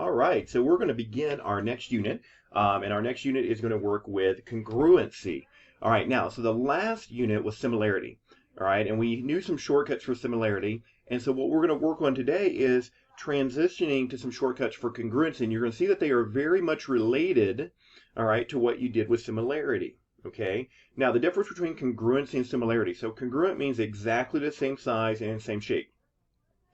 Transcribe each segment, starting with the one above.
All right, so we're going to begin our next unit, and our next unit is going to work with congruency. All right, now, so the last unit was similarity. All right, and we knew some shortcuts for similarity, and so what we're going to work on today is transitioning to some shortcuts for congruency, and you're going to see that they are very much related, all right, to what you did with similarity. Okay, now the difference between congruency and similarity. So congruent means exactly the same size and same shape.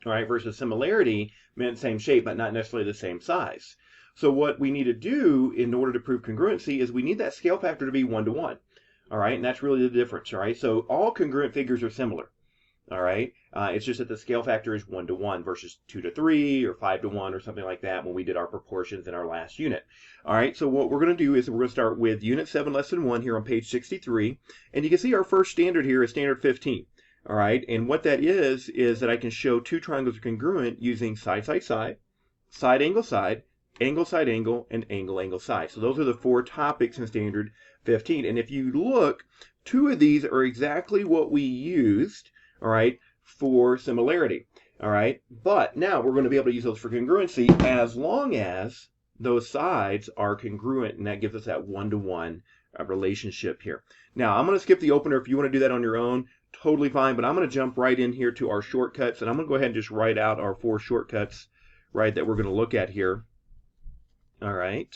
All right, versus similarity meant same shape, but not necessarily the same size. So what we need to do in order to prove congruency is we need that scale factor to be 1 to 1. All right, and that's really the difference. All right, so all congruent figures are similar. All right, it's just that the scale factor is 1 to 1 versus 2 to 3 or 5 to 1 or something like that when we did our proportions in our last unit. All right, so what we're going to do is we're going to start with Unit 7, Lesson 1 here on page 63. And you can see our first standard here is standard 15. All right, and what that is that I can show two triangles are congruent using side, side, side, side, angle, side, angle, and angle, angle, side. So those are the four topics in standard 15. And if you look, two of these are exactly what we used, all right, for similarity. All right, but now we're going to be able to use those for congruency as long as those sides are congruent, and that gives us that 1 to 1 relationship here. Now, I'm going to skip the opener. If you want to do that on your own, totally fine, but I'm going to jump right in here to our shortcuts, and I'm going to go ahead and just write out our four shortcuts, right, that we're going to look at here. All right.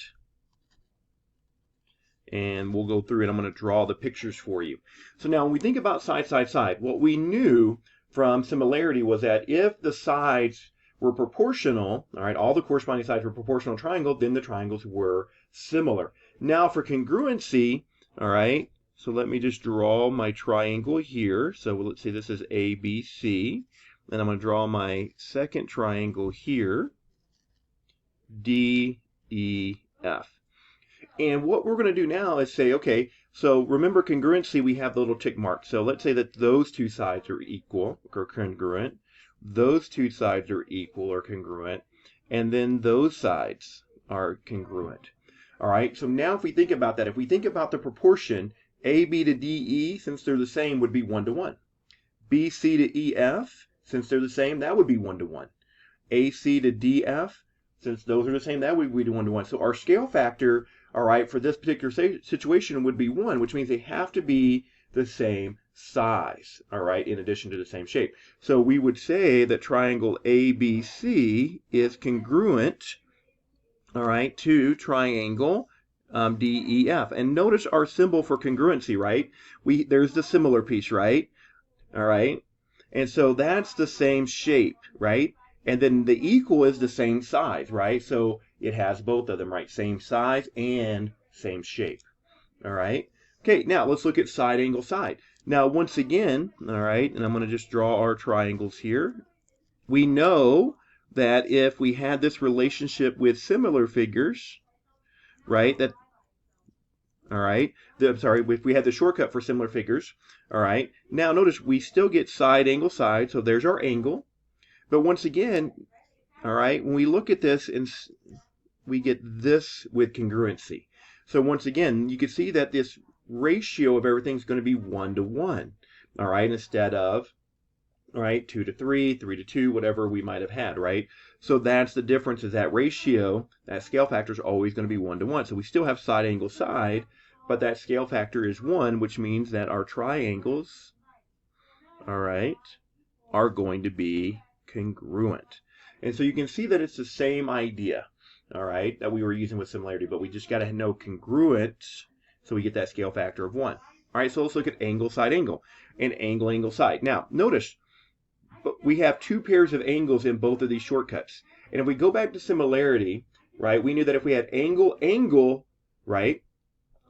And we'll go through it. I'm going to draw the pictures for you. So now when we think about side, side, side, what we knew from similarity was that if the sides were proportional, all right, all the corresponding sides were proportional triangle, then the triangles were similar. Now for congruency, all right, so let me just draw my triangle here. So let's say this is ABC. And I'm going to draw my second triangle here, DEF. And what we're going to do now is say, okay, so remember congruency, we have the little tick mark. So let's say that those two sides are equal or congruent. Those two sides are equal or congruent. And then those sides are congruent. All right, so now if we think about that, if we think about the proportion, AB to DE, since they're the same, would be 1 to 1. BC to EF, since they're the same, that would be 1 to 1. AC to DF, since those are the same, that would be 1 to 1. So our scale factor, all right, for this particular situation would be 1, which means they have to be the same size, all right, in addition to the same shape. So we would say that triangle ABC is congruent, all right, to triangle DEF. And notice our symbol for congruency, right? There's the similar piece, right? All right. And so that's the same shape, right? And then the equal is the same size, right? So it has both of them, right? Same size and same shape. All right. Okay, now let's look at side, angle, side. Now, once again, all right, and I'm going to just draw our triangles here. We know that if we had this relationship with similar figures, right, that, all right, if we had the shortcut for similar figures, all right, now notice we still get side, angle, side, so there's our angle. But once again, all right, when we look at this, and we get this with congruency. So once again, you can see that this ratio of everything is going to be 1 to 1, all right, instead of, all right, 2 to 3, 3 to 2, whatever we might have had, right? So that's the difference, is that ratio, that scale factor is always going to be 1 to 1. So we still have side, angle, side, but that scale factor is 1, which means that our triangles, all right, are going to be congruent. And so you can see that it's the same idea, all right, that we were using with similarity, but we just got to know congruent so we get that scale factor of 1. All right, so let's look at angle, side, angle, and angle, angle, side. Now, notice we have two pairs of angles in both of these shortcuts. And if we go back to similarity, right, we knew that if we had angle, angle, right,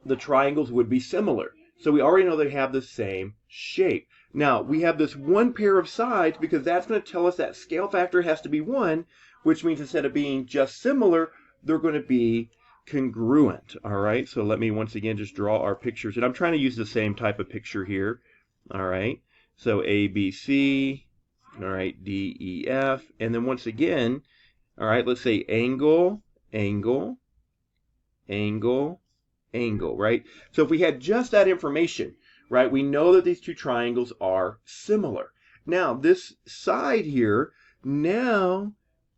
the triangles would be similar. So we already know they have the same shape. Now, we have this one pair of sides because that's going to tell us that scale factor has to be 1, which means instead of being just similar, they're going to be congruent. All right, so let me once again just draw our pictures. And I'm trying to use the same type of picture here. All right, so ABC, all right, DEF. And then once again, all right, let's say angle, angle, angle, angle, right? So if we had just that information, right, we know that these two triangles are similar. Now, this side here, now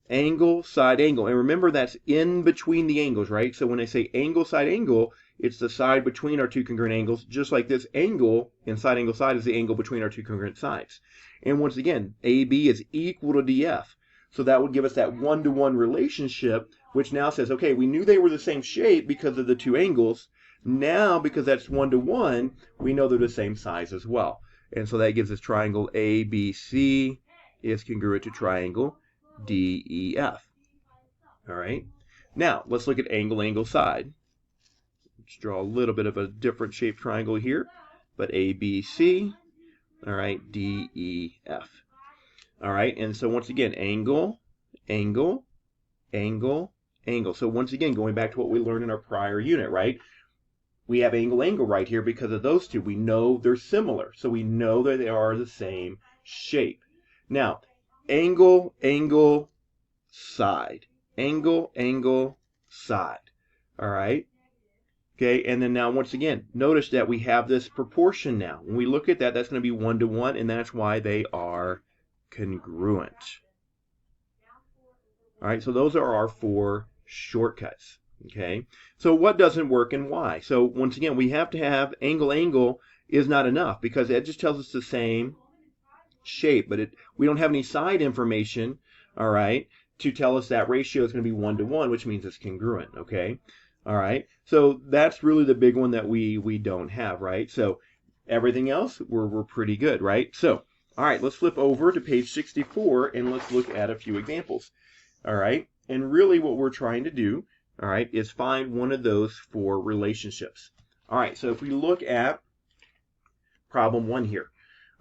angle, side, angle. And remember, that's in between the angles, right? So when I say angle, side, angle, it's the side between our two congruent angles, just like this angle in side, angle, side is the angle between our two congruent sides. And once again, AB is equal to DF. So that would give us that one-to-one relationship, which now says, okay, we knew they were the same shape because of the two angles. Now, because that's one-to-one, we know they're the same size as well. And so that gives us triangle ABC is congruent to triangle DEF. All right. Now, let's look at angle, angle, side. Let's draw a little bit of a different shaped triangle here, but ABC, all right, DEF. All right, and so once again, angle, angle, angle, angle. So once again, going back to what we learned in our prior unit, right? We have angle, angle right here because of those two. We know they're similar, so we know that they are the same shape. Now, angle, angle, side. Angle, angle, side. All right? Okay, and then now once again, notice that we have this proportion now. When we look at that, that's going to be 1-to-1, and that's why they are congruent. All right, so those are our 4 shortcuts. Okay, so what doesn't work and why? So once again, we have to have angle, angle is not enough because it just tells us the same shape, but we don't have any side information, all right, to tell us that ratio is going to be 1-to-1, which means it's congruent, okay? All right, so that's really the big one that we don't have, right? So everything else, we're pretty good, right? So, all right, let's flip over to page 64 and let's look at a few examples, all right? And really what we're trying to do, all right, is find one of those 4 relationships. All right, so if we look at problem 1 here,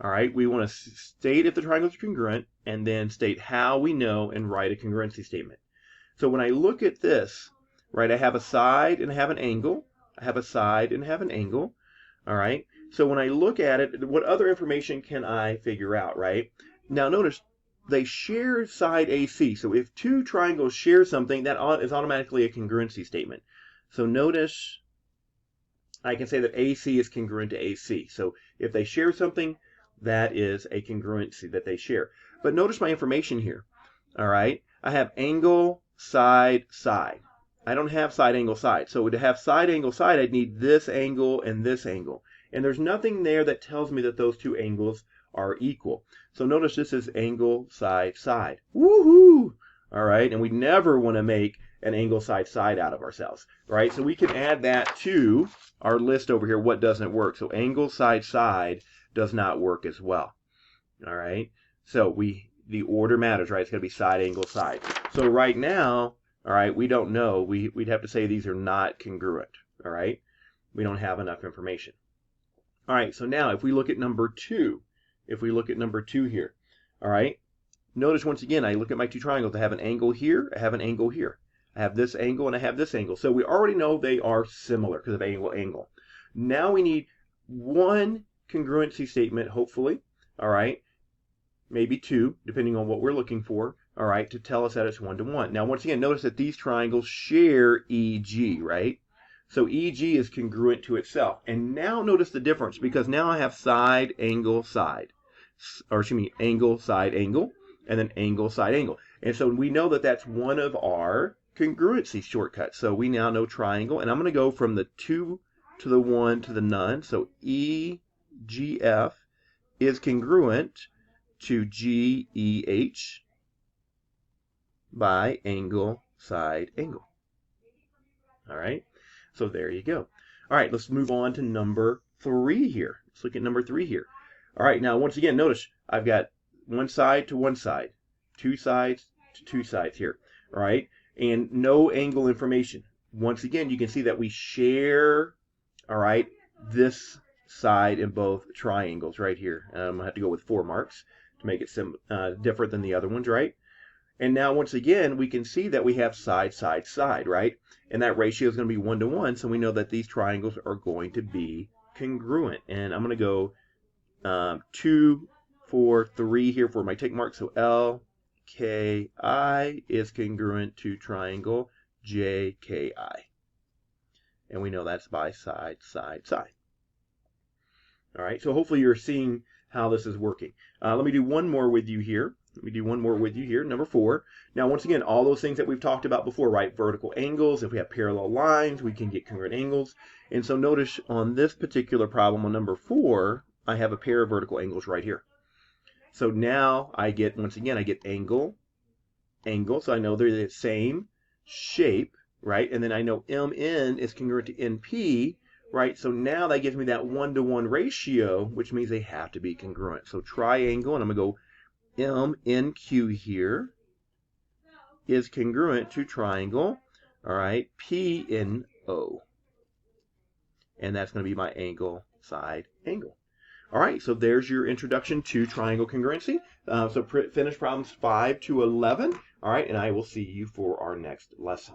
all right, we want to state if the triangles are congruent and then state how we know and write a congruency statement. So when I look at this, right, I have a side and I have an angle. I have a side and I have an angle. All right, so when I look at it, what other information can I figure out, right? Now notice they share side AC. So if 2 triangles share something, that is automatically a congruency statement. So notice I can say that AC is congruent to AC. So if they share something, that is a congruency that they share. But notice my information here. All right, I have angle, side, side. I don't have side, angle, side. So to have side, angle, side, I'd need this angle and this angle. And there's nothing there that tells me that those 2 angles are equal. So notice this is angle, side, side. Woohoo! All right, and we never want to make an angle, side, side out of ourselves, right? So we can add that to our list over here, what doesn't work. So angle, side, side does not work as well. All right, so the order matters, right? It's going to be side, angle, side. So right now, all right, we don't know. We'd have to say these are not congruent. All right, we don't have enough information. All right, so now if we look at number 2, here, all right, notice once again, I look at my 2 triangles. I have an angle here, I have an angle here. I have this angle and I have this angle. So we already know they are similar because of angle, angle. Now we need one congruency statement, hopefully, all right, maybe 2, depending on what we're looking for, all right, to tell us that it's 1-to-1. Now, once again, notice that these triangles share EG, right? So EG is congruent to itself. And now notice the difference because now I have side, angle, side. Or excuse me, angle, side, angle, and then angle, side, angle. And so we know that that's one of our congruency shortcuts. So we now know triangle, and I'm going to go from the 2 to the 1 to the none. So EGF is congruent to GEH by angle, side, angle. All right, so there you go. All right, let's move on to number 3 here. Let's look at number 3 here. All right, now once again, notice I've got one side to one side, 2 sides to 2 sides here. All right, and no angle information. Once again, you can see that we share, all right, this side in both triangles right here. I'm going to have to go with 4 marks to make it different than the other ones, right? And now once again, we can see that we have side, side, side, right? And that ratio is going to be 1-to-1, so we know that these triangles are going to be congruent. And I'm going to go 2, 4, 3 here for my tick mark. So LKI is congruent to triangle JKI. And we know that's by side, side, side. All right, so hopefully you're seeing how this is working. Let me do one more with you here. Let me do one more with you here, number 4. Now, once again, all those things that we've talked about before, right? Vertical angles, if we have parallel lines, we can get congruent angles. And so notice on this particular problem on number 4, I have a pair of vertical angles right here. So now I get, once again, I get angle, angle. So I know they're the same shape, right? And then I know MN is congruent to NP, right? So now that gives me that 1-to-1 ratio, which means they have to be congruent. So triangle, and I'm going to go MNQ here is congruent to triangle, all right, PNO. And that's going to be my angle, side angle. All right, so there's your introduction to triangle congruency. So finish problems 5 to 11. All right, and I will see you for our next lesson.